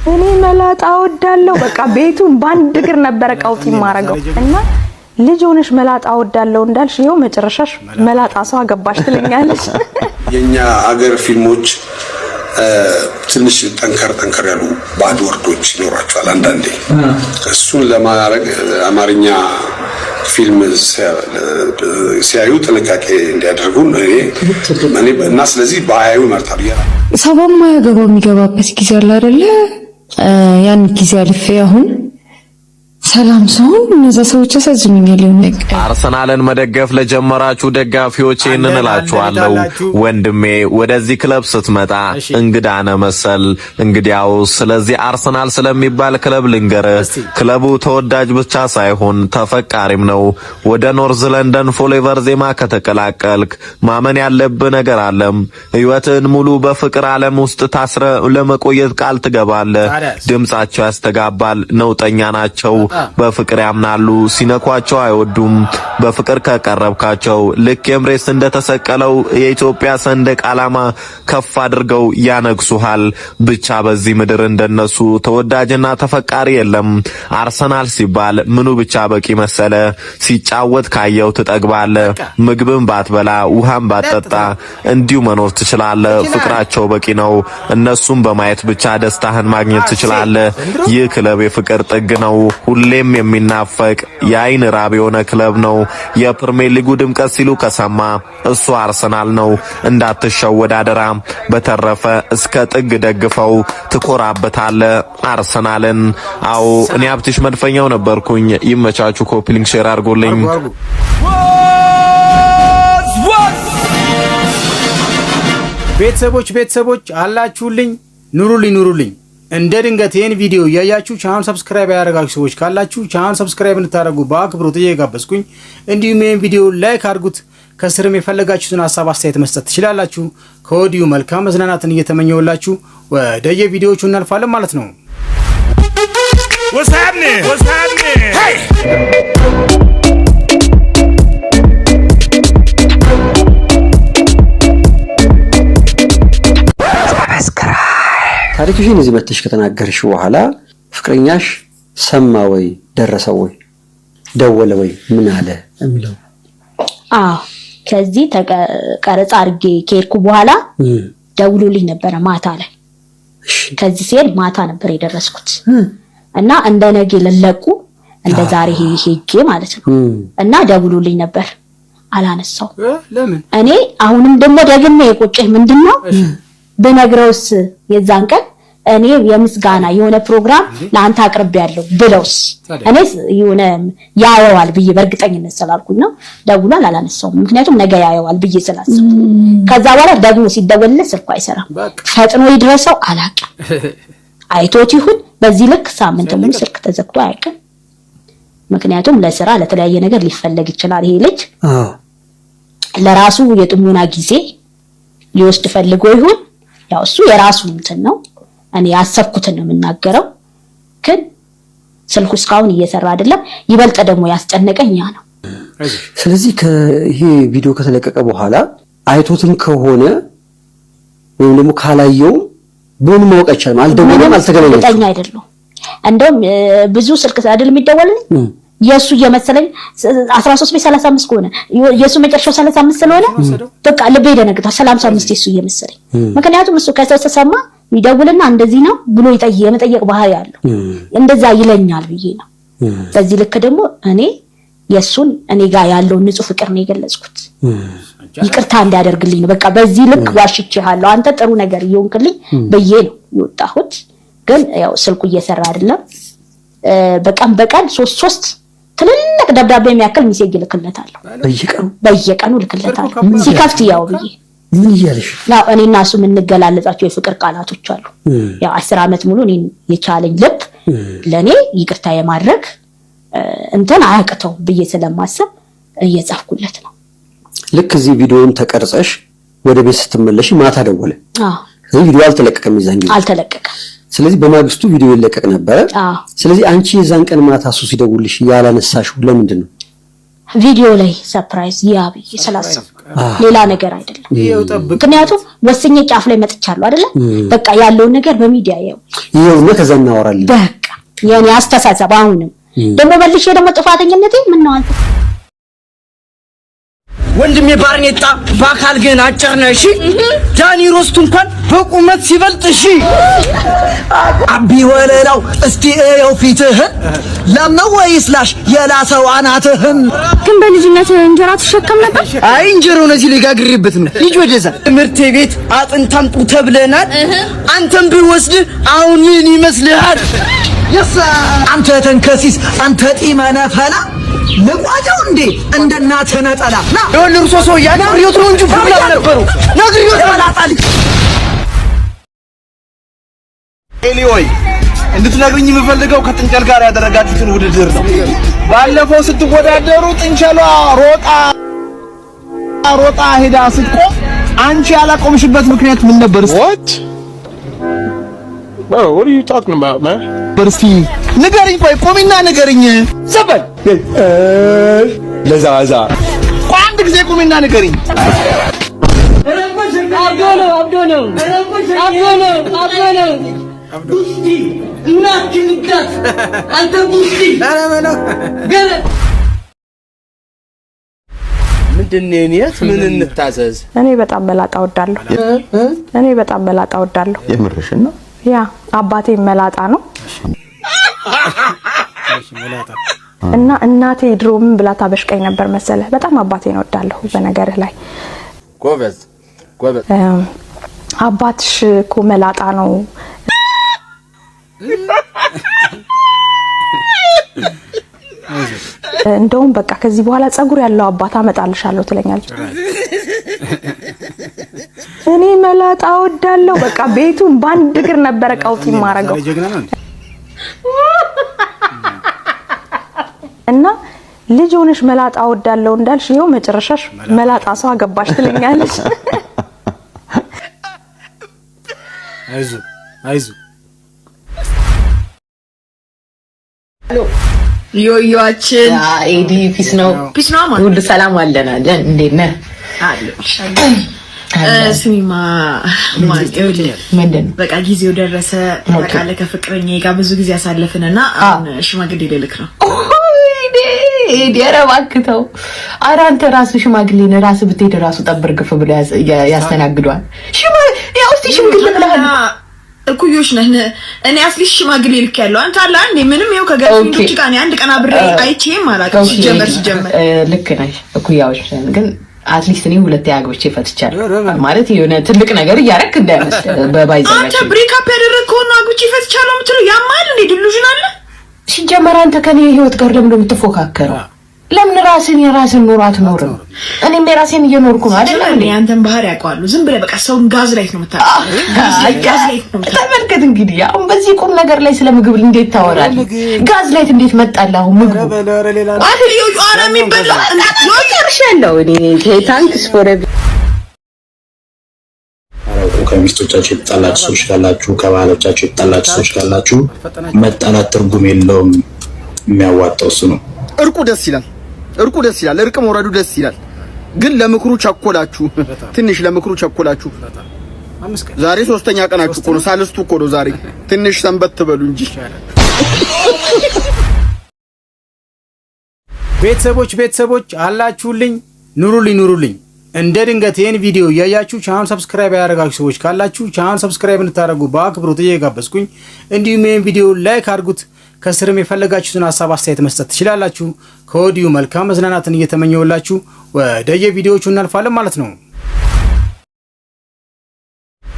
እኔ መላጣ ወዳለው በቃ ቤቱን ባንድ እግር ነበር ቀውጢ ማረገው እና ልጅ ሆነሽ መላጣ ወዳለው እንዳልሽ ይሄው መጨረሻሽ መላጣ ሰው አገባሽ ትለኛለሽ። የኛ አገር ፊልሞች ትንሽ ጠንከር ያሉ ባድ ወርዶች ይኖራቸዋል አንዳንዴ እሱን ለማድረግ አማርኛ ፊልም ሲያዩ ጥንቃቄ እንዲያደርጉ እኔ እና ስለዚህ ባያዩ መርጣሉ ሰባማ ያገባው የሚገባበት ጊዜ አለ አይደለ ያን ጊዜ አልፌ አሁን ሰላም ሰው እነዛ ሰዎች ያሳዝኑኛል። አርሰናልን መደገፍ ለጀመራችሁ ደጋፊዎች ይህንን እላችኋለሁ። ወንድሜ ወደዚህ ክለብ ስትመጣ እንግዳ ነህ መሰል። እንግዲያው ስለዚህ አርሰናል ስለሚባል ክለብ ልንገርህ። ክለቡ ተወዳጅ ብቻ ሳይሆን ተፈቃሪም ነው። ወደ ኖርዝ ለንደን ፎሌቨር ዜማ ከተቀላቀልክ ማመን ያለብህ ነገር አለም። ህይወትን ሙሉ በፍቅር ዓለም ውስጥ ታስረ ለመቆየት ቃል ትገባለህ። ድምጻቸው ያስተጋባል። ነውጠኛ ናቸው። በፍቅር ያምናሉ። ሲነኳቸው አይወዱም። በፍቅር ከቀረብካቸው ልክ ኤምሬትስ እንደተሰቀለው የኢትዮጵያ ሰንደቅ ዓላማ ከፍ አድርገው ያነግሱሃል። ብቻ በዚህ ምድር እንደነሱ ተወዳጅና ተፈቃሪ የለም። አርሰናል ሲባል ምኑ ብቻ በቂ መሰለ? ሲጫወት ካየው ትጠግባለህ። ምግብን ባትበላ ውሃን ባትጠጣ እንዲሁ መኖር ትችላለህ። ፍቅራቸው በቂ ነው። እነሱም በማየት ብቻ ደስታህን ማግኘት ትችላለህ። ይህ ክለብ የፍቅር ጥግ ነው። ሁሌም የሚናፈቅ የአይን ራብ የሆነ ክለብ ነው። የፕሪሚየር ሊጉ ድምቀት ሲሉ ከሰማ እሱ አርሰናል ነው። እንዳትሸወድ አደራ። በተረፈ እስከ ጥግ ደግፈው ትኮራበታለህ አርሰናልን። አዎ እኔ ሀብትሽ መድፈኛው ነበርኩኝ። ይመቻቹ። ኮፒ ሊንክ ሼር አድርጎልኝ። ቤተሰቦች አላችሁልኝ። ኑሩልኝ። እንደ ድንገት ይሄን ቪዲዮ ያያችሁ ቻናል ሰብስክራይብ ያደረጋችሁ ሰዎች ካላችሁ ቻናል ሰብስክራይብ እንድታደርጉ በአክብሮት እየጋበዝኩኝ፣ እንዲሁም ይሄን ቪዲዮ ላይክ አድርጉት። ከስርም የፈለጋችሁትን ሀሳብ አስተያየት መስጠት ትችላላችሁ። ከወዲሁ መልካም መዝናናትን እየተመኘውላችሁ ወደ የቪዲዮቹ እናልፋለን ማለት ነው። What's happening? Hey! ታሪክሽን እዚህ መጥተሽ ከተናገርሽ በኋላ ፍቅረኛሽ ሰማ ወይ ደረሰ ወይ ደወለ ወይ ምን አለ የሚለው? ከዚህ ተቀረጻ አርጌ ከሄድኩ በኋላ ደውሎልኝ ነበር ማታ ላይ። ከዚህ ሲል ማታ ነበር የደረስኩት እና እንደ ነገ ለለቁ እንደ ዛሬ ሄጄ ማለት ነው። እና ደውሎልኝ ነበር አላነሳው። ለምን? እኔ አሁንም ደግሞ ደግሜ የቆጨኝ ምንድነው በነግረውስ የዛን ቀን እኔ የምስጋና የሆነ ፕሮግራም ለአንተ አቅርቤያለሁ ብለውስ እኔ የሆነ ያየዋል ብዬ በእርግጠኝነት ስላልኩኝ ነው ደውሏል አላነሳውም። ምክንያቱም ነገ ያየዋል ብዬ ስላሰብኩ። ከዛ በኋላ ደግሞ ሲደወልለት ስልኩ አይሰራም። ፈጥኖ ይድረሰው አላውቅም። አይቶት ይሁን በዚህ ልክ ሳምንት ሙሉ ስልክ ተዘግቶ አያውቅም። ምክንያቱም ለስራ ለተለያየ ነገር ሊፈለግ ይችላል። ይሄ ልጅ ለራሱ የጥሞና ጊዜ ሊወስድ ፈልጎ ይሁን ያው እሱ የራሱ እንትን ነው። እኔ ያሰብኩትን ነው የምናገረው። ግን ስልኩ እስካሁን እየሰራ አይደለም። ይበልጥ ደግሞ ያስጨነቀኝ ያ ነው። ስለዚህ ይሄ ቪዲዮ ከተለቀቀ በኋላ አይቶትም ከሆነ ወይም ደግሞ ካላየው ምን ማወቅ አይቻልም። አልደወለም፣ አልተገናኘም። እርግጠኛ አይደለም። እንደውም ብዙ ስልክ አይደል የሚደወልልኝ የሱ እየመሰለኝ 13 በ35 ከሆነ የሱ መጨረሻው 35 ስለሆነ በቃ ልቤ ደነግጧል። 35 የሱ እየመሰለኝ ምክንያቱም እሱ ከሰው ተሰማ ይደውልና እንደዚህ ነው ብሎ የመጠየቅ ባህሪ ያለው እንደዛ ይለኛል ብዬ ነው። በዚህ ልክ ደግሞ እኔ የሱን እኔ ጋር ያለው ንጹህ ፍቅር ነው የገለጽኩት። ይቅርታ እንዲያደርግልኝ ነው። በቃ በዚህ ልክ ዋሽቼሃለሁ አንተ ጥሩ ነገር ይሆንክልኝ ብዬ ነው የወጣሁት። ግን ያው ስልኩ እየሰራ አይደለም። በቀን 3 ትልልቅ ደብዳቤ የሚያክል ሚሴጅ ልክለታለሁ። በየቀኑ ልክለታለሁ። ሲከፍት ያው ብዬ ምን ይያለሽ ነው እኔና እሱ የምንገላለጻቸው የፍቅር ቃላቶች አሉ። ያው 10 አመት ሙሉ እኔን የቻለኝ ልብ ለኔ ይቅርታ የማድረግ እንትን አያቅተው ብዬ ስለማሰብ እየጻፍኩለት ነው። ልክ እዚህ ቪዲዮውን ተቀርጸሽ ወደ ቤት ስትመለሽ ማታ ደወለ። ስለዚህ ቪዲዮ አልተለቀቀም፣ ይዛን ጊዜ አልተለቀቀም። ስለዚህ በማግስቱ ቪዲዮ ይለቀቅ ነበር። ስለዚህ አንቺ የዛን ቀን ማታ እሱ ሲደውልሽ ያላነሳሽው ለምንድን ነው? ቪዲዮ ላይ ሰርፕራይዝ ያብይ ስላሰብኩ ሌላ ነገር አይደለም። ምክንያቱም ወስኜ ጫፍ ላይ መጥቻለሁ አይደለ? በቃ ያለውን ነገር በሚዲያ ይኸው ከዛ እናወራለን። በቃ የኔ አስተሳሰብ አሁንም ደግሞ መልሼ ደግሞ ጥፋተኝነቴ ምን ነው አንተ ወንድሜ ባርኔጣ በአካል ግን አጭር ነህ። እሺ ዳኒ ሮስቱ እንኳን በቁመት ሲበልጥ እሺ አቢ ወለላው እስቲ እየው ፊትህን ለምነው ወይስ ላሽ የላሰው አናትህን። ግን በልጅነት እንጀራ ተሸከም ነበር? አይ እንጀራው ነዚህ ሊጋግሪበት ነው። ልጅ ወደዛ ትምህርት ቤት አጥንታምጡ ተብለናል። አንተም ቢወስድ አሁን ምን ይመስልሃል? አንተ ተንከሲስ አንተ ጢመነ ፈላ ለቋጫው እንዴ እንደናተ ነጠላ ና ይወልሩ ሶሶ ያናሪዮት ነው እንጂ ብላ ነበሩ ነግሪዮት ባላጣል ኤሊዮይ እንድትነግሪኝ የምፈልገው ከጥንቸል ጋር ያደረጋችሁትን ውድድር ነው። ባለፈው ስትወዳደሩ ጥንቸሏ ሮጣ ሄዳ ስትቆም አንቺ ያላቆምሽበት ምክንያት ምን ነበር? What? Bro, what are you talking about, man? በርስቲ ንገሪኝ። ቆይ ቆሚና ንገሪኝ። ዘበል ለዛዛ ቆይ አንድ ጊዜ ቆሚና ንገሪኝ። ምንድነው የኔት ምን እንታዘዝ? እኔ በጣም መላጣ ወዳለሁ። የምርሽን ነው? ያ አባቴ መላጣ ነው እና እናቴ ድሮ ምን ብላ ታበሽቀኝ ነበር መሰለህ? በጣም አባቴን ወዳለሁ። በነገርህ ላይ ጎበዝ አባትሽ እኮ መላጣ ነው እንደውም በቃ ከዚህ በኋላ ጸጉር ያለው አባት አመጣልሻለሁ ትለኛለች። እኔ መላጣ ወዳለሁ። በቃ ቤቱን ባንድ እግር ነበር ቀውጢ ማረገው እና ልጅ ሆነሽ መላጣ ወዳለሁ እንዳልሽ ይኸው መጨረሻሽ መላጣ ሰው አገባሽ ትለኛለች። አይዞ ዮዮአችን ኤዲ ፒስ ነው ማለት ሁሉ ሰላም አለን እንዴት ነህ? ስሚማ ምንድን በቃ ጊዜው ደረሰ። በቃ ለከፍቅረኛዬ ጋር ብዙ ጊዜ ያሳለፍንና አሁን ሽማግሌ ልልክ ነው። ኤዲ ኧረ እባክህ ተው። ኧረ አንተ ራስህ ሽማግሌ ነህ። ራስህ ብትሄድ ራሱ ጠብር ግፍ ብሎ ያስተናግዷል። ያው እስቲ ሽምግል ብለሃል እኩዮች ነን። እኔ አስሊሽ ሽማግሌ ልክ ያለው አንተ አለ አንዴ ምንም ይኸው ከገርፊንዶች ጋር አንድ ቀን አብሬ አይቼም አላውቅም። ሲጀመር ልክ ነሽ። እኩያዎች ግን አትሊስት እኔ ሁለቴ አግብቼ ፈትቻለሁ ማለት የሆነ ትልቅ ነገር እያደረክ እንዳይመስል በባይዘናችሁ አንተ ብሬክአፕ ያደረግከው ነው አግብቼ ፈትቻለሁ የምትለው ያማል እንዴ? ድሉዥን አለ ሲጀመር አንተ ከኔ ህይወት ጋር ለምን የምትፎካከረው? ለምን የራስን ኑሮ አትኖርም? እኔም የራሴን እየኖርኩ ነው አይደል? እኔ አንተን ባህሪ ያውቀዋለሁ። ዝም ብለህ በቃ ሰውን ጋዝ ላይ ነው የምታውቀው። ጋዝ ላይ ነው። ተመልከት እንግዲህ አሁን በዚህ ቁም ነገር ላይ ስለ ምግብ እንዴት ታወራለህ? ጋዝ ላይ እንዴት መጣልህ? አሁን ምግቡ አረ የሚበላ ጨርሻለሁ እኔ ታንክስ ፎር ከሚስቶቻችሁ የተጣላችሁ ሰዎች ካላችሁ፣ ከባሎቻችሁ የተጣላችሁ ሰዎች ካላችሁ መጣላት ትርጉም የለውም። የሚያዋጣው እሱ ነው። እርቁ ደስ ይላል። እርቅ መውረዱ ደስ ይላል። ግን ለምክሩ ቸኮላችሁ፣ ትንሽ ለምክሩ ቸኮላችሁ። ዛሬ ሶስተኛ ቀናችሁ እኮ ነው። ሳልስቱ እኮ ነው ዛሬ። ትንሽ ሰንበት ትበሉ እንጂ። ቤተሰቦች አላችሁልኝ፣ ኑሩልኝ። እንደ ድንገት ይሄን ቪዲዮ እያያችሁ ቻናል ሰብስክራይብ ያደረጋችሁ ሰዎች ካላችሁ ቻናል ሰብስክራይብ እንድታደርጉ በአክብሮት እየጋበዝኩኝ፣ እንዲሁም ይሄን ቪዲዮ ላይክ አድርጉት። ከስርም የፈለጋችሁትን ሐሳብ አስተያየት መስጠት ትችላላችሁ። ከወዲሁ መልካም መዝናናትን እየተመኘውላችሁ ወደ የቪዲዮቹ እናልፋለን ማለት ነው።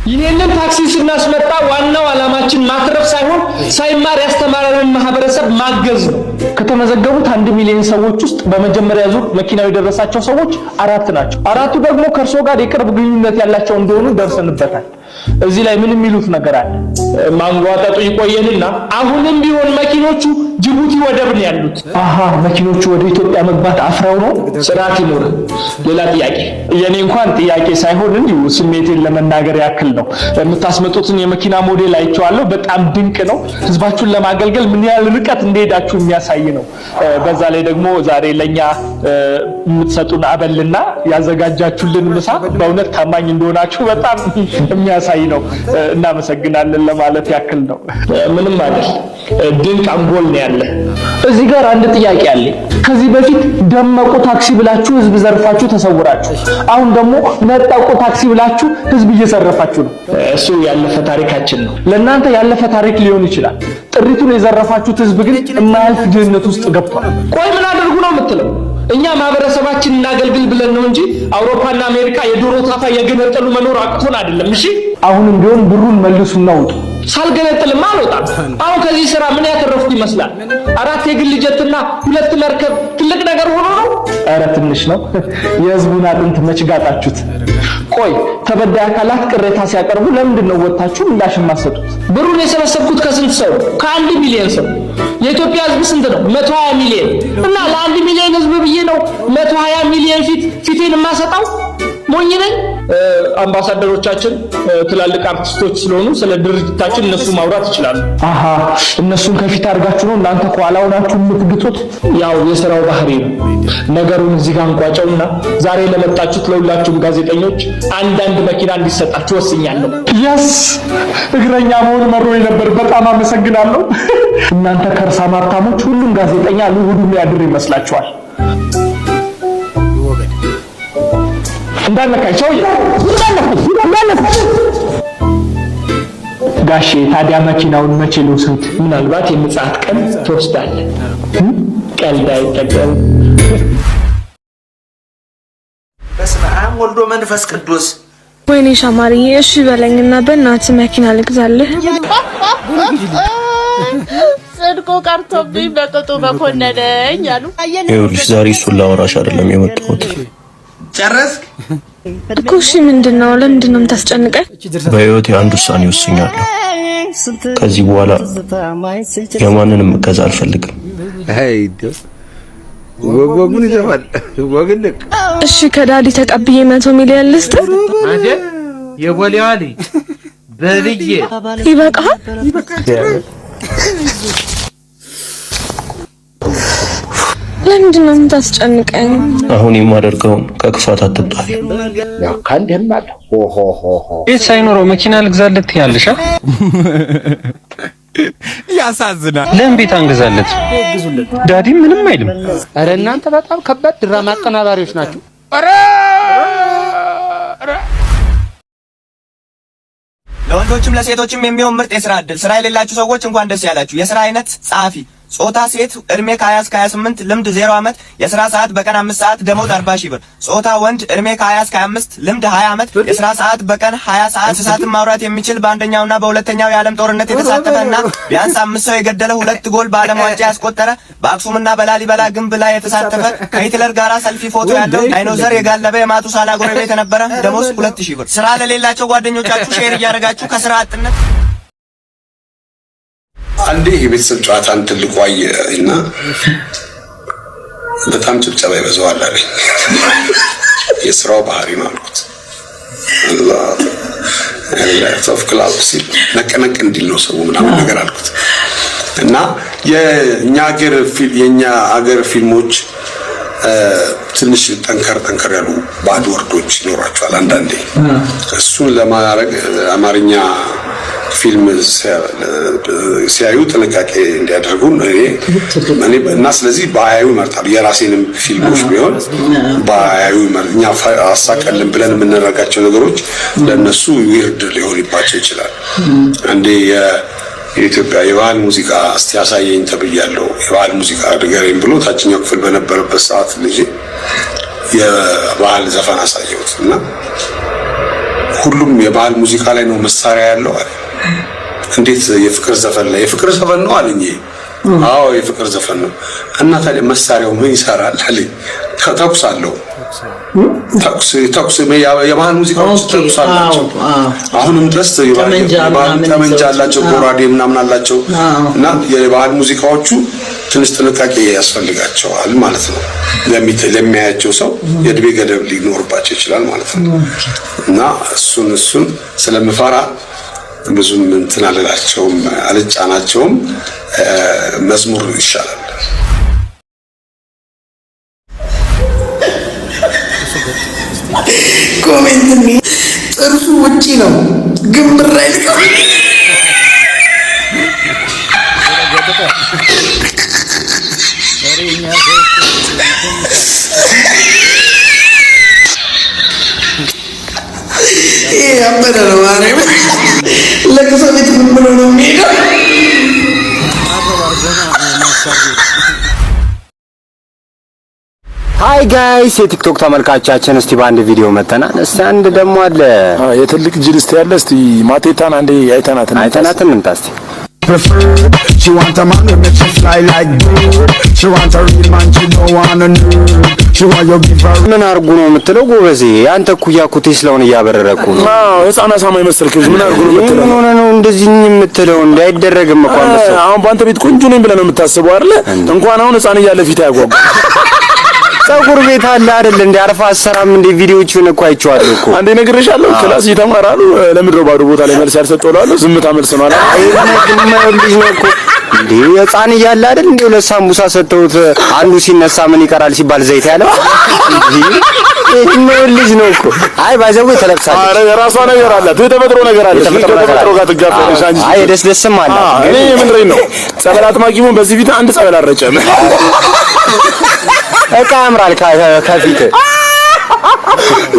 ይሄንን ታክሲ ስናስመጣ ዋናው ዓላማችን ማትረፍ ሳይሆን ሳይማር ያስተማረንን ማህበረሰብ ማገዝ ነው። ከተመዘገቡት 1 ሚሊዮን ሰዎች ውስጥ በመጀመሪያ ዙር መኪናው የደረሳቸው ሰዎች 4 ናቸው። 4ቱ ደግሞ ከእርሶ ጋር የቅርብ ግንኙነት ያላቸው እንደሆኑ ደርሰንበታል። እዚህ ላይ ምን የሚሉት ነገር አለ? ማንጓጣጡ ይቆየንና አሁንም ቢሆን መኪኖቹ ጅቡቲ ወደብ ነው ያሉት። መኪኖቹ ወደ ኢትዮጵያ መግባት አፍረው ነው? ስርዓት ይኖር። ሌላ ጥያቄ፣ የኔ እንኳን ጥያቄ ሳይሆን እንዲሁ ስሜቴን ለመናገር ያክል ነው። የምታስመጡትን የመኪና ሞዴል አይቼዋለሁ። በጣም ድንቅ ነው። ህዝባችሁን ለማገልገል ምን ያህል ርቀት እንደሄዳችሁ የሚያሳይ ነው። በዛ ላይ ደግሞ ዛሬ ለኛ የምትሰጡን አበልና ያዘጋጃችሁልን ምሳ በእውነት ታማኝ እንደሆናችሁ በጣም የሚያሳይ ነው። እናመሰግናለን ለማለት ያክል ነው። ምንም አይደል። ድንቅ አንጎል ነው ያለ። እዚህ ጋር አንድ ጥያቄ አለ። ከዚህ በፊት ደመቁ ታክሲ ብላችሁ ህዝብ ዘርፋችሁ ተሰውራችሁ፣ አሁን ደግሞ ነጠቁ ታክሲ ብላችሁ ህዝብ እየዘረፋችሁ ነው። እሱ ያለፈ ታሪካችን ነው። ለእናንተ ያለፈ ታሪክ ሊሆን ይችላል። ጥሪቱን የዘረፋችሁት ህዝብ ግን የማያልፍ ድህነት ውስጥ ገብቷል። ቆይ ምን አድርጉ ነው የምትለው? እኛ ማህበረሰባችን እናገልግል ብለን ነው እንጂ አውሮፓና አሜሪካ የዶሮ ታፋ የገነጠሉ መኖር አቅቶን አይደለም። እሺ አሁንም ቢሆን ብሩን መልሱና ውጡ። ሳልገነጥልማ አልወጣም። አሁን ከዚህ ስራ ምን ያተረፍኩ ይመስላል? 4 የግል ጀትና 2 መርከብ ትልቅ ነገር ሆኖ ነው? ኧረ ትንሽ ነው። የህዝቡን አጥንት መች ጋጣችሁት? ቆይ ተበዳይ አካላት ቅሬታ ሲያቀርቡ ለምንድን ነው ወጣችሁ ምላሽ የማትሰጡት? ብሩን የሰበሰብኩት ከስንት ሰው? ከ1 ሚሊዮን ሰው። የኢትዮጵያ ህዝብ ስንት ነው? 120 ሚሊዮን። እና ለ1 ሚሊዮን ህዝብ ብዬ ነው 120 ሚሊዮን ፊቴን የማሰጣው? ሞኝ ነኝ? አምባሳደሮቻችን ትላልቅ አርቲስቶች ስለሆኑ ስለ ድርጅታችን እነሱ ማውራት ይችላሉ። አሃ እነሱን ከፊት አድርጋችሁ ነው እናንተ ከኋላ ሆናችሁ የምትግጡት? ያው የሥራው ባህሪ ነው። ነገሩን እዚህ ጋር እንቋጨውና ዛሬ ለመጣችሁት ለሁላችሁም ጋዜጠኞች አንዳንድ መኪና እንዲሰጣችሁ ወስኛለሁ። ያስ እግረኛ መሆን መሮኝ ነበር። በጣም አመሰግናለሁ። እናንተ ከርሳ ማርታሞች ሁሉም ጋዜጠኛ ልሁዱ የሚያድር ይመስላችኋል። እንዳነካኝ ሰውዬ እንዳነካኝ ጋሼ። ታዲያ መኪናውን መቼ ልውሰድ? ምናልባት የምጽአት ቀን ትወስዳለህ። ቀልድ አይጠቀም። በስመ አብ ወልዶ መንፈስ ቅዱስ። ወይኔ ሻማርዬ፣ እሺ በለኝና በእናትህ መኪና ልግዛልህ። ጽድቁ ቀርቶብኝ በቅጡ በኮነነኝ አሉ። ይኸውልሽ ዛሬ እሱን ላወራሽ አይደለም የመጣሁት። ጨረስክ እኮ? እሺ ምንድነው? ለምንድነው የምታስጨንቀኝ? በህይወቴ አንድ ውሳኔ ወስኛለሁ። ከዚህ በኋላ የማንንም እገዛ አልፈልግም። ወጉን ይዘፋል ወግልክ። እሺ ከዳዲ ተቀብዬ 100 ሚሊዮን ልስጥ አይደል? የቦሌዋ ልጅ በልዬ ይበቃል። ለምንድን ነው የምታስጨንቀኝ? አሁን የማደርገውን ከክፋት አትጣል። ያው ካንደም አለ ቤት ሳይኖረው መኪና ልግዛለት ያልሻ? ያሳዝናል። ለምን ቤት አንገዛለት? ዳዲ ምንም አይልም። ኧረ እናንተ በጣም ከባድ ድራማ አቀናባሪዎች ናችሁ። ለወንዶችም ለሴቶችም የሚሆን ምርጥ የሥራ ዕድል። ስራ የሌላችሁ ሰዎች እንኳን ደስ ያላችሁ። የሥራ አይነት ጸሐፊ፣ ጾታ ሴት፣ እድሜ ከ20 እስከ 28፣ ልምድ 0 ዓመት፣ የሥራ ሰዓት በቀን 5 ሰዓት፣ ደሞዝ 40 ሺህ ብር። ጾታ ወንድ፣ እድሜ ከ20 እስከ 25፣ ልምድ 20 ዓመት፣ የሥራ ሰዓት በቀን 20 ሰዓት። እንስሳትን ማውራት የሚችል በአንደኛውና በሁለተኛው የዓለም ጦርነት የተሳተፈና ቢያንስ 5 ሰው የገደለ 2 ጎል በዓለም ዋንጫ ያስቆጠረ በአክሱምና በላሊበላ ግንብ ላይ የተሳተፈ ከሂትለር ጋር ሰልፊ ፎቶ ያለው ዳይኖዘር የጋለበ የማቱሳላ ጎረቤት የነበረ ደሞዝ 2000 ብር። ስራ ለሌላቸው ጓደኞቻችሁ ሼር እያደረጋችሁ ከስራ አጥነት አንዴ የቤተሰብ ጨዋታን ትልቁ አየ እና በጣም ጭብጨባ ይበዛዋል አለኝ። የስራው ባህሪ ነው አልኩት። ሶፍ ክላብ ሲል ነቀነቅ እንዲል ነው ሰው ምናምን ነገር አልኩት እና የኛ ሀገር ፊልሞች ትንሽ ጠንከር ያሉ ባድ ወርዶች ይኖራቸዋል አንዳንዴ። እሱን ለማድረግ አማርኛ ፊልም ሲያዩ ጥንቃቄ እንዲያደርጉ እኔ እና ስለዚህ ባያዩ ይመርጣሉ። የራሴንም ፊልሞች ቢሆን ባያዩ እኛ አሳቀልን ብለን የምንረጋቸው ነገሮች ለነሱ ዊርድ ሊሆንባቸው ይችላል። አንዴ የኢትዮጵያ የባህል ሙዚቃ እስቲ ያሳየኝ ተብያለሁ። የባህል ሙዚቃ ንገረኝ ብሎ ታችኛው ክፍል በነበረበት ሰዓት ልጅ የባህል ዘፈን አሳየሁት እና ሁሉም የባህል ሙዚቃ ላይ ነው መሳሪያ ያለው አለ። እንዴት የፍቅር ዘፈን ላይ የፍቅር ዘፈን ነው አለኝ። አዎ የፍቅር ዘፈን ነው እና ታዲያ መሳሪያው ምን ይሰራል አለኝ። ተኩስ አለው። ተኩስ የባህል ሙዚቃዎች ተኩስ አላቸው። አሁንም ድረስ ጠመንጃ አላቸው፣ ጎራዴ ምናምን አላቸው እና የባህል ሙዚቃዎቹ ትንሽ ጥንቃቄ ያስፈልጋቸዋል ማለት ነው። ለሚያያቸው ሰው የእድሜ ገደብ ሊኖርባቸው ይችላል ማለት ነው እና እሱን ስለምፈራ ብዙም እንትን አልላቸውም አልጫናቸውም። መዝሙር ይሻላል። ኮሜንት ጥርሱ ውጪ ነው ግን ብር አይልከው። ያበደ ነው ማርያም። ለቅሶ ቤት ምን ብሎ ነው የሚሄደው? ሃይ ጋይስ የቲክቶክ ተመልካቾቻችን፣ እስቲ በአንድ ቪዲዮ መተናል። እስቲ አንድ ደግሞ አለ የትልቅ ጅልስት ያለ እስቲ ማቴታን አንዴ አይተናት እንምጣ እስቲ። She want a man who makes her fly like bird. She want a real man, she don't want a nerd. She want you give her. ምን አርጉ ነው የምትለው ጎበዜ? አንተ ኩያ ኩቴ ስለሆነ ያበረረኩ ነው። ህፃን አሳማ ይመስልክ ምን አርጉ ነው የምትለው? ምን ሆነ ነው እንደዚህ የምትለው? እንዳይደረግም እኮ አንተ አሁን ባንተ ቤት ቆንጆ ነኝ ብለህ ነው የምታስበው አይደለ? እንኳን አሁን ህፃን እያለ ፊት ያጓጓ ፀጉር ቤት አለ አይደል? እንደ አርፋ አሰራም እንደ ቪዲዮዎቹን እኮ አይቼዋለሁ እኮ። አንዴ ነግሬሻለሁ። ክላስ ይተማራሉ። ለምድር ባዶ ቦታ ላይ መልስ ያልሰጠውላሉ። ዝምታ መልስ ነው አላ ልጅ ነው እኮ እንዴ ህፃን እያለ አይደል? እንዴ ለሳምቡሳ ሰጥተውት አንዱ ሲነሳ ምን ይቀራል ሲባል ዘይት ያለ እንዴ ልጅ ነው እኮ። አይ ባይዘው ተለብሳለች። አረ የራሷ ነገር አላት። የተፈጥሮ ነገር አለ። የተፈጥሮ ጋር ትጋፋለሽ አንቺ። አይ ደስደስም አለ። እኔ ምን ረይ ነው ጸበላት ማቂሙን በዚህ ፊት አንድ ጸበል አረጨም። እቃ ያምራል ከፊት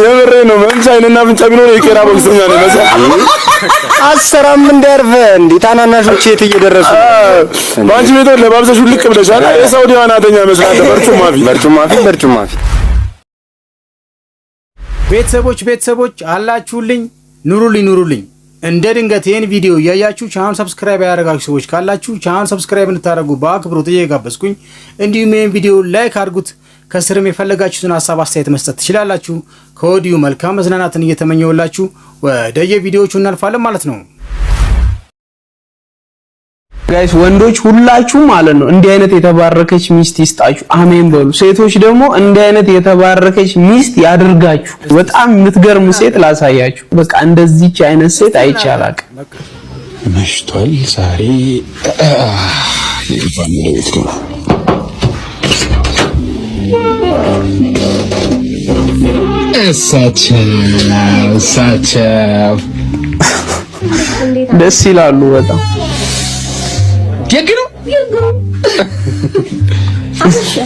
የምሬ ነው። መንቻይንና ብንጫ ቢኖር የቄራ ቦክስኛ ነው መሰለኝ። አሰራም እንዳርፈ እንዴ ታናናሾች የት እየደረሱ ባንቺ ቤት ለባብሰሽ ልቅ ብለሻል። የሳውዲ ዋናተኛ መስራት በርጩማፊ ቤተሰቦች አላችሁልኝ፣ ኑሩልኝ። እንደ ድንገት ይሄን ቪዲዮ እያያችሁ ቻናል ሰብስክራይብ ያደረጋችሁ ሰዎች ካላችሁ ቻናል ሰብስክራይብ እንድታደርጉ በአክብሮት እየጋበዝኩኝ፣ እንዲሁም ይሄን ቪዲዮ ላይክ አድርጉት። ከስርም የፈለጋችሁትን ሀሳብ አስተያየት መስጠት ትችላላችሁ። ከወዲሁ መልካም መዝናናትን እየተመኘውላችሁ ወደ የቪዲዮቹ እናልፋለን ማለት ነው። ጋይስ ወንዶች ሁላችሁ ማለት ነው እንዲህ አይነት የተባረከች ሚስት ይስጣችሁ፣ አሜን በሉ። ሴቶች ደግሞ እንዲህ አይነት የተባረከች ሚስት ያድርጋችሁ። በጣም የምትገርም ሴት ላሳያችሁ። በቃ እንደዚህች አይነት ሴት አይቻላል። መሽቷል። ዛሬ የፋሚሊ ቤት ነው። እሳቸው ደስ ይላሉ በጣም ደግነው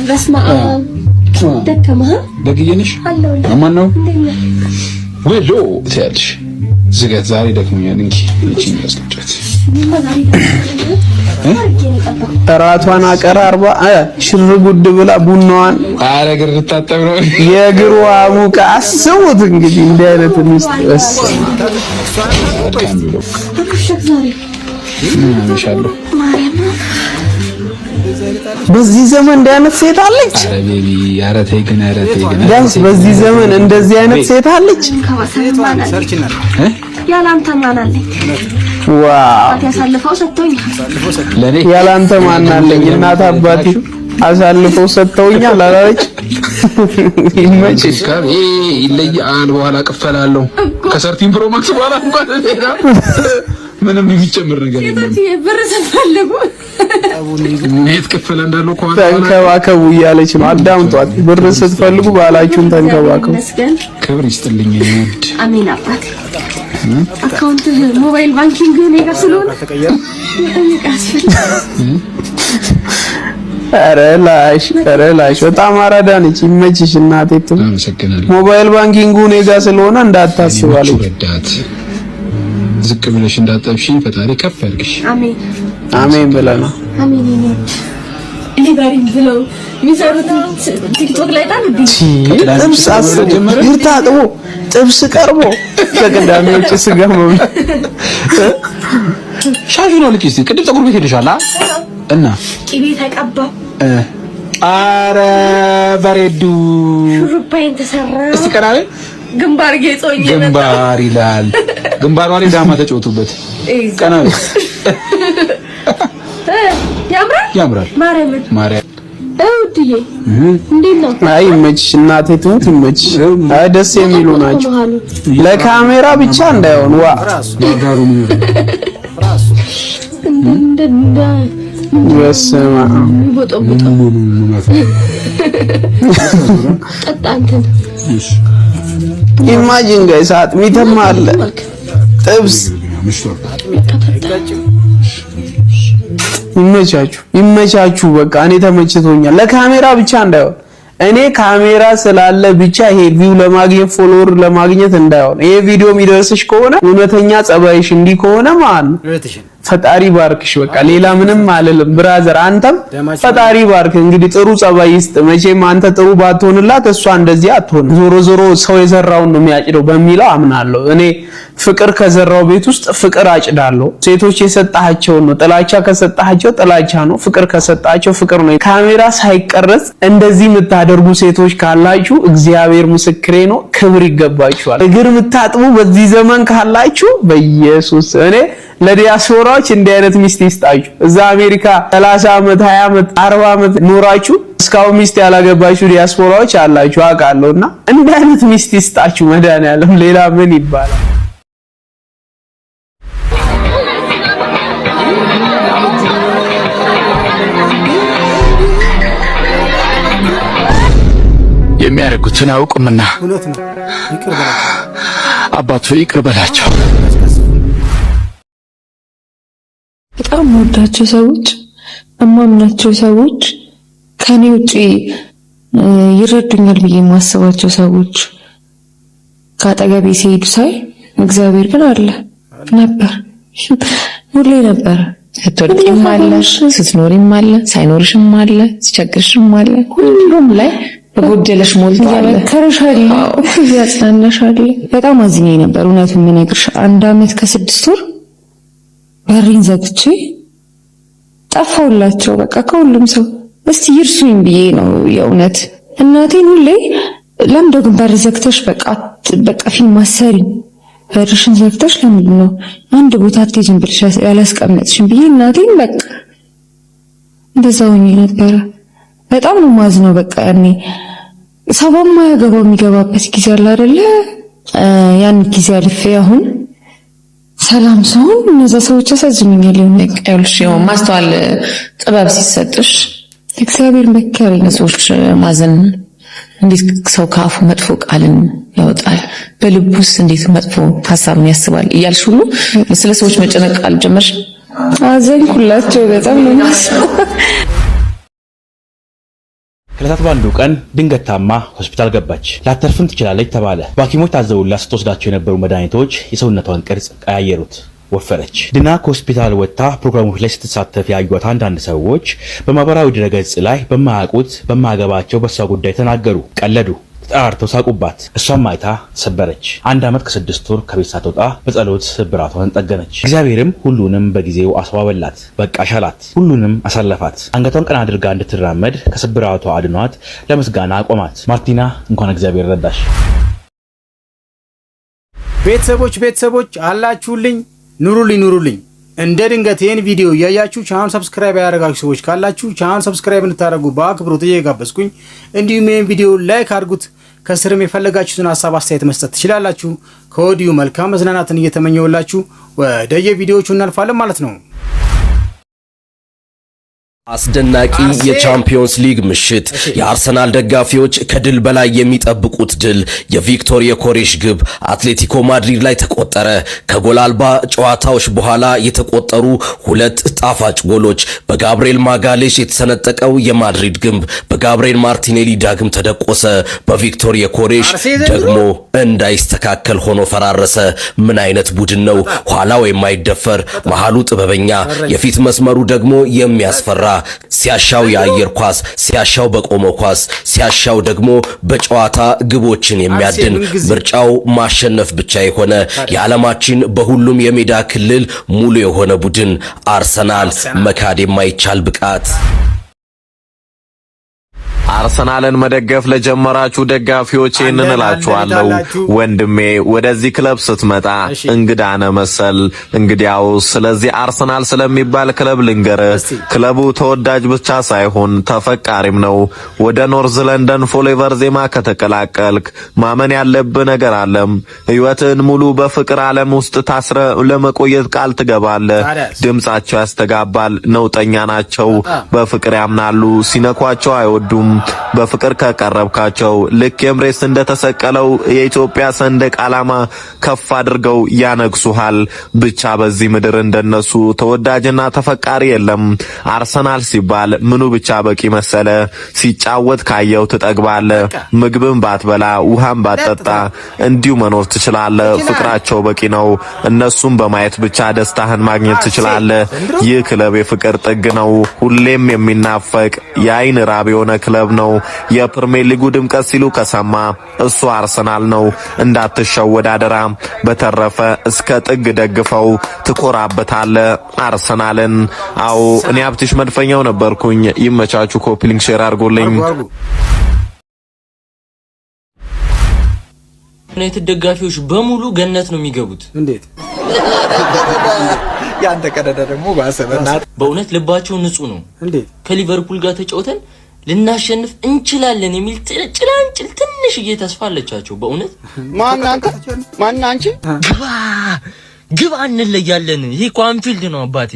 በስመ አብ ደከመህ ደግየንሽ አማን ነው ወሎ ትያለሽ። ዝገት ዛሬ ደክሞኛል እንጂ እቺ ያስቀጨት እራቷን አቀራርባ ሽር ጉድ ብላ ቡናዋን አረግር ልታጠብ ነው የእግሯ ሙቃ። አስቡት እንግዲህ እንዲህ አይነት ሚስት በዚህ ዘመን እንዲህ አይነት ሴት አለች? ዳንስ በዚህ ዘመን እንደዚህ አይነት ሴት አለች? ያላንተ ማን አለኝ? ዋው ያሳልፈው ሰጥቶኛል። ለኔ ያላንተ ማን አለኝ? እናት አባቴ አሳልፈው ሰጥተውኛል አላለች? ይመችሽ። ይለያል። በኋላ ቅፈላለሁ ከሰርቲን ፕሮ ማክስ በኋላ እንኳን ሌላ ምንም የሚጨምር ነገር የለም። ብር ስትፈልጉ ኔት ክፈላ እንዳለው ኳን ተንከባከቡ እያለች ነው። አዳምጧት። ብር ስትፈልጉ ባላችሁን ተንከባከቡ። ክብር ይስጥልኝ። ውድ አሜን። አባት አካውንት ሞባይል ባንኪንግ ነው የጋስሉን ኧረ ላሽ በጣም አራዳ ነች። ይመችሽ እናቴ። ሞባይል ባንኪንጉ እኔ ጋር ስለሆነ እንዳታስባለች። ዝቅ ብለሽ እንዳጠብሽኝ ፈጣሪ ከፍ ያድርግሽ። አሜን አሜን ብለና አሜን። ሊበሪን ብለው የሚሰሩት ቲክቶክ ላይ ጣል ጥብስ ይርታጥቦ ጥብስ ቀርቦ ከቅዳሜዎች ስጋ መብላት ሻሹ ነው። ልቂስ ቅድም ፀጉር ቤት ሄደሻል እና ቅቤ ተቀባው። አረ በሬዱ ሹሩባይን ተሰራ። እስቲ ቀናለ ግንባር ጌጾኝ ግንባር ይላል። ግንባሯ ላይ ዳማ ተጫውቱበት። ቀናለ ያምራል። ማርያም እውዲ ጋሽዬ እንዴት ነው? አይ ይመችሽ እናቴ ትሙት ይመችሽ። አይ ደስ የሚሉ ናቸው። ለካሜራ ብቻ እንዳይሆን ዋ ዳሩ ምን በስመ አብ ኢማጂን ጋይስ አጥሚትም አለ ጥብስ ይመቻችሁ በቃ እኔ ተመችቶኛል። ለካሜራ ብቻ እንዳይሆን እኔ ካሜራ ስላለ ብቻ ይሄ ቪው ለማግኘት ፎሎወር ለማግኘት እንዳይሆን ይሄ ቪዲዮ የሚደርስሽ ከሆነ እውነተኛ ጸባይሽ እንዲህ ከሆነ ማለት ነው ፈጣሪ ባርክሽ። በቃ ሌላ ምንም አልልም ብራዘር። አንተም ፈጣሪ ባርክ። እንግዲህ ጥሩ ጸባይ ይስጥ። መቼም አንተ ጥሩ ባትሆንላት እሷ እንደዚህ አትሆን። ዞሮ ዞሮ ሰው የዘራውን ነው የሚያጭደው በሚለው አምናለሁ። እኔ ፍቅር ከዘራው ቤት ውስጥ ፍቅር አጭዳለሁ። ሴቶች የሰጣቸው ነው፣ ጥላቻ ከሰጣቸው ጥላቻ ነው፣ ፍቅር ከሰጣቸው ፍቅር ነው። ካሜራ ሳይቀረጽ እንደዚህ የምታደርጉ ሴቶች ካላችሁ እግዚአብሔር ምስክሬ ነው፣ ክብር ይገባችኋል። እግር የምታጥቡ በዚህ ዘመን ካላችሁ በኢየሱስ እኔ ለዲያስፖራዎች እንዲህ አይነት ሚስት ይስጣችሁ። እዛ አሜሪካ 30 ዓመት 20 ዓመት 40 ዓመት ኖራችሁ እስካሁን ሚስት ያላገባችሁ ዲያስፖራዎች አላችሁ አውቃለሁና እንዲህ አይነት ሚስት ይስጣችሁ መድኃኒዓለም። ሌላ ምን ይባላል? የሚያደርጉትን አያውቁምና አባቱ ይቅር በላቸው። በጣም ወዳቸው ሰዎች እማምናቸው ሰዎች ከኔ ውጪ ይረዱኛል ብዬ የማስባቸው ሰዎች ካጠገቤ ሲሄዱ ሳይ እግዚአብሔር ግን አለ ነበር፣ ሁሌ ነበር። ስትወድቂም አለ፣ ስትኖሪም አለ፣ ሳይኖርሽም አለ፣ ሲቸግርሽም አለ፣ ሁሉም ላይ በጎደለሽ ሞልቷል። ከረሻል ያጽናናሻል። በጣም አዝኜ ነበር እውነቱን የምነግርሽ። 1 ዓመት ከ6 ወር በሪን ዘግቼ ጠፋውላቸው። በቃ ከሁሉም ሰው እስቲ ይርሱኝ ብዬ ነው የእውነት። እናቴን ሁሌ ለምንድነው ግን በር ዘግተሽ በቃ ፊልም አሰሪ በርሽን ዘግተሽ ለምንድን ነው አንድ ቦታ አትሄጂም ብለሽ ያላስቀመጥሽኝ ብዬ እናቴን በቃ እንደዛ ሆኜ ነበረ። በጣም ነው ማዝነው። በቃ ያኔ ሰባማ ያገባው የሚገባበት ጊዜ አለ አይደለ? ያን ጊዜ አልፌ አሁን ሰላም ሰው እነዛ ሰዎች ያሳዝኑኛል። ይኸውልሽ ማስተዋል ጥበብ ሲሰጥሽ እግዚአብሔር መከረኝ። ለሰዎች ማዘን እንዴት ሰው ካፉ መጥፎ ቃልን ያወጣል፣ በልቡስ እንዴት መጥፎ ሐሳብን ያስባል እያልሽ ሁሉ ስለ ሰዎች መጨነቅ አልጀመርሽ? አዘንኩላቸው በጣም ነው ማስበው። ከዕለታት ባንዱ ቀን ድንገት ታማ ሆስፒታል ገባች። ላተርፍም ትችላለች ተባለ። በሐኪሞች ታዘውላት ስትወስዳቸው የነበሩ መድኃኒቶች የሰውነቷን ቅርጽ ቀያየሩት። ወፈረች። ድና ከሆስፒታል ወጥታ ፕሮግራሞች ላይ ስትሳተፍ ያዩት አንዳንድ ሰዎች በማህበራዊ ድረገጽ ላይ በማያውቁት በማያገባቸው በሷ ጉዳይ ተናገሩ፣ ቀለዱ፣ ተጣርተው ሳቁባት። እሷም አይታ ሰበረች። 1 ዓመት ከ6 ወር ከቤት ሳትወጣ በጸሎት ስብራቷን ጠገነች። እግዚአብሔርም ሁሉንም በጊዜው አስዋበላት፣ በቃ ሻላት፣ ሁሉንም አሳለፋት። አንገቷን ቀና አድርጋ እንድትራመድ ከስብራቷ አድኗት ለምስጋና አቆማት። ማርቲና እንኳን እግዚአብሔር ረዳሽ። ቤተሰቦች አላችሁልኝ፣ ኑሩልኝ። እንደ ድንገት ይህን ቪዲዮ እያያችሁ ቻናል ሰብስክራይብ ያደረጋችሁ ሰዎች ካላችሁ ቻናል ሰብስክራይብ እንድታደርጉ በአክብሮት እየጋበዝኩኝ፣ እንዲሁም ይህን ቪዲዮ ላይክ አድርጉት። ከስርም የፈለጋችሁትን ሀሳብ አስተያየት መስጠት ትችላላችሁ። ከወዲሁ መልካም መዝናናትን እየተመኘውላችሁ ወደ የቪዲዮቹ እናልፋለን ማለት ነው። አስደናቂ የቻምፒዮንስ ሊግ ምሽት፣ የአርሰናል ደጋፊዎች ከድል በላይ የሚጠብቁት ድል፣ የቪክቶር የኮሬሽ ግብ አትሌቲኮ ማድሪድ ላይ ተቆጠረ። ከጎል አልባ ጨዋታዎች በኋላ የተቆጠሩ 2 ጣፋጭ ጎሎች፣ በጋብሪኤል ማጋሌሽ የተሰነጠቀው የማድሪድ ግንብ በጋብሪኤል ማርቲኔሊ ዳግም ተደቆሰ። በቪክቶር የኮሬሽ ደግሞ እንዳይስተካከል ሆኖ ፈራረሰ። ምን አይነት ቡድን ነው! ኋላው የማይደፈር መሃሉ ጥበበኛ፣ የፊት መስመሩ ደግሞ የሚያስፈራ፣ ሲያሻው የአየር ኳስ፣ ሲያሻው በቆመ ኳስ፣ ሲያሻው ደግሞ በጨዋታ ግቦችን የሚያድን፣ ምርጫው ማሸነፍ ብቻ የሆነ የዓለማችን በሁሉም የሜዳ ክልል ሙሉ የሆነ ቡድን አርሰናል፣ መካድ የማይቻል ብቃት። አርሰናልን መደገፍ ለጀመራችሁ ደጋፊዎች ይህንን እላችኋለሁ። ወንድሜ ወደዚህ ክለብ ስትመጣ እንግዳ ነህ መሰል። እንግዲያው ስለዚህ አርሰናል ስለሚባል ክለብ ልንገርህ። ክለቡ ተወዳጅ ብቻ ሳይሆን ተፈቃሪም ነው። ወደ ኖርዝ ለንደን ፎሌቨር ዜማ ከተቀላቀልክ ማመን ያለብህ ነገር አለም። ህይወትን ሙሉ በፍቅር ዓለም ውስጥ ታስረ ለመቆየት ቃል ትገባለህ። ድምጻቸው ያስተጋባል። ነውጠኛ ናቸው። በፍቅር ያምናሉ። ሲነኳቸው አይወዱም። በፍቅር ከቀረብካቸው ልክ ኤምሬትስ እንደተሰቀለው የኢትዮጵያ ሰንደቅ ዓላማ ከፍ አድርገው ያነግሱሃል። ብቻ በዚህ ምድር እንደነሱ ተወዳጅና ተፈቃሪ የለም። አርሰናል ሲባል ምኑ ብቻ በቂ መሰለ? ሲጫወት ካየው ትጠግባለህ። ምግብን ባትበላ ውሃን ባትጠጣ እንዲሁ መኖር ትችላለህ። ፍቅራቸው በቂ ነው። እነሱም በማየት ብቻ ደስታህን ማግኘት ትችላለህ። ይህ ክለብ የፍቅር ጥግ ነው። ሁሌም የሚናፈቅ የአይን ራብ የሆነ ክለብ ነው። የፕሪሚየር ሊጉ ድምቀት ሲሉ ከሰማ እሱ አርሰናል ነው። እንዳትሸወድ አደራ። በተረፈ እስከ ጥግ ደግፈው ትኮራበታለህ አርሰናልን። አዎ እኔ ሀብትሽ መድፈኛው ነበርኩኝ። ይመቻችሁ። ኮፒሊንግ ሼር አድርጎልኝ። ዩናይትድ ደጋፊዎች በሙሉ ገነት ነው የሚገቡት። እንዴት ያንተ ቀደደ ደግሞ ባሰበናት። በእውነት ልባቸው ንጹህ ነው። እንዴት ከሊቨርፑል ጋር ተጫውተን ልናሸንፍ እንችላለን የሚል ጭላንጭል ትንሽዬ ተስፋ አለቻቸው። በእውነት ማን አንቺ ግባ እንለያለን። ይሄ አንፊልድ ነው አባቴ።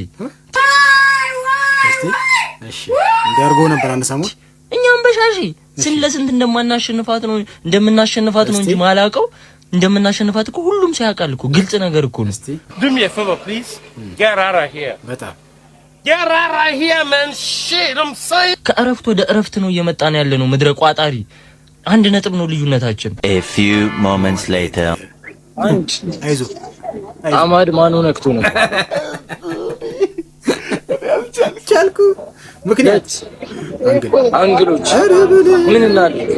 እሺ እንዲያርጎ ነበር አንድ ሰሞን እኛም በሻሺ ስለስንት እንደምናሸንፋት ነው እንጂ ማላቀው እንደምናሸንፋት እኮ ሁሉም ሳያውቃል እኮ ግልጽ ነገር እኮ ነው። Do me a favor please. Get out of here. በጣም Get out of here man. Shit, I'm saying. ከእረፍት ወደ እረፍት ነው እየመጣን ያለ ነው። ምድረ ቋጣሪ 1 ነጥብ ነው ልዩነታችን። A few moments later. አይዞ አማድ ማኑ ነክቶ ነው ቻልኩ ምክንያት አንግሎች ምን እናድርግ?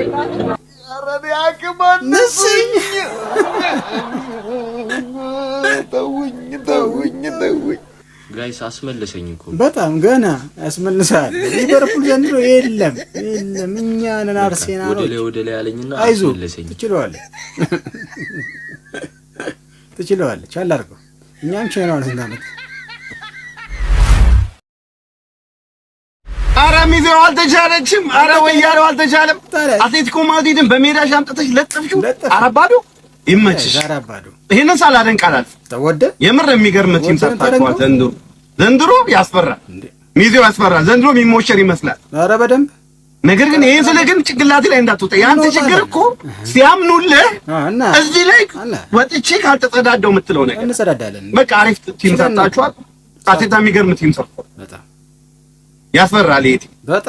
ጋይስ አስመለሰኝ እኮ በጣም ገና ያስመልሳል። ሊቨርፑል ዘንድሮ የለም እኛ ነን አርሴናል ወደ ላይ ያለኝና አስመለሰኝ። ትችለዋለህ ቻል አድርገው። እኛም ቻናል ስንታመጥ አረ ሚዜው አልተቻለችም። አረ ወያለው አልተቻለም። አትሌቲኮ ማድሪድን በሜዳ ሻምጥተሽ ለጥፍሽው። አረባዶ ይመችሽ። አረባዶ ይሄንን ሳላደንቅ አላልፍ። ተወደ የምር የሚገርም ቲም ሰርታችኋል ዘንድሮ ያስፈራል። ሚዜው ያስፈራል። ዘንድሮ የሚሞሸር ይመስላል። አረ በደንብ ነገር ግን ይሄን ስለ ግን ጭንቅላቴ ላይ እንዳትወጣ። ያንተ ችግር እኮ ሲያምኑልህ እዚህ ላይ ወጥቼ ካልተጸዳዳው የምትለው ነገር እንጸዳዳለን። በቃ አሪፍ ቲም ሰርታችኋል። አትሌታ የሚገርም ቲም ሰርቷል። በጣም ያስፈራል። ይሄ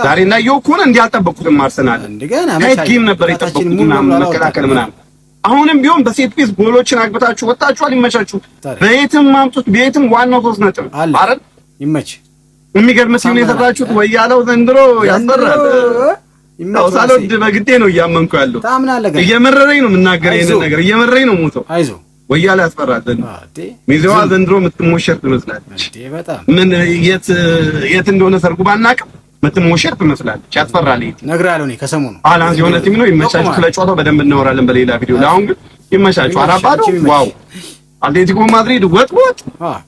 ዛሬ እና እኮ ነው እንዲያልጠበቁትም አርሰናል እንደገና ጌም ነበር የጠበቁት ምናምን መከላከል ምናምን። አሁንም ቢሆን በሴት ፒስ ጎሎችን አግብታችሁ ወጣችኋል። ይመቻችሁ። በየትም ማምጡት በየትም ዋናው 3 ነጥብ አይደል? ይመች። የሚገርም ሲሆን የሰራችሁት ወያለው ዘንድሮ ያስፈራል። ሳልወድ በግዴ ነው እያመንኩ ያለው። ታምናለህ? እየመረረኝ ነው የምናገረው ይሄን ነገር እየመረረኝ ነው ሞተው። አይዞህ ወያለው ያስፈራል። ሚዜዋ ዘንድሮ የምትሞሸር ትመስላለች። ምን የት እንደሆነ ሰርጉ ባናቅም የምትሞሸር ትመስላለች። ያስፈራል። ይሄ ነግራለሁ እኔ ከሰሞኑ አላንስ የሆነ ቲም ነው። ይመቻችሁ። ስለጨዋታው በደንብ እናወራለን በሌላ ቪዲዮ። አሁን ግን ይመቻችሁ። አራባዶ ዋው አትሌቲኮ ማድሪድ ወጥወጥ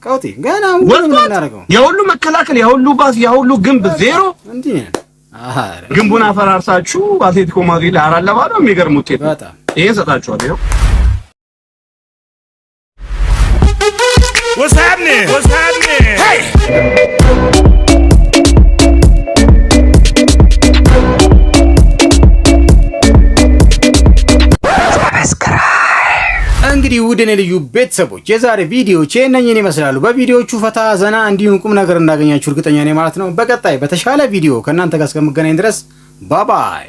ቀውጤ ገና ምን እናደርገው? የሁሉ መከላከል የሁሉ ባስ የሁሉ ግንብ ዜሮ እንዴ! ግንቡን አፈራርሳችሁ አትሌቲኮ ማድሪድ 4-0 የሚገርም ውጤት በጣም ይሄ ሰጣችኋል። ይሄው What's happening? Hey! እንግዲህ ውድን ልዩ ቤተሰቦች የዛሬ ቪዲዮዎች እነኚህን ይመስላሉ። በቪዲዮቹ ፈታ ዘና እንዲሁም ቁም ነገር እንዳገኛችሁ እርግጠኛ ነኝ ማለት ነው። በቀጣይ በተሻለ ቪዲዮ ከእናንተ ጋር እስከምገናኝ ድረስ ባባይ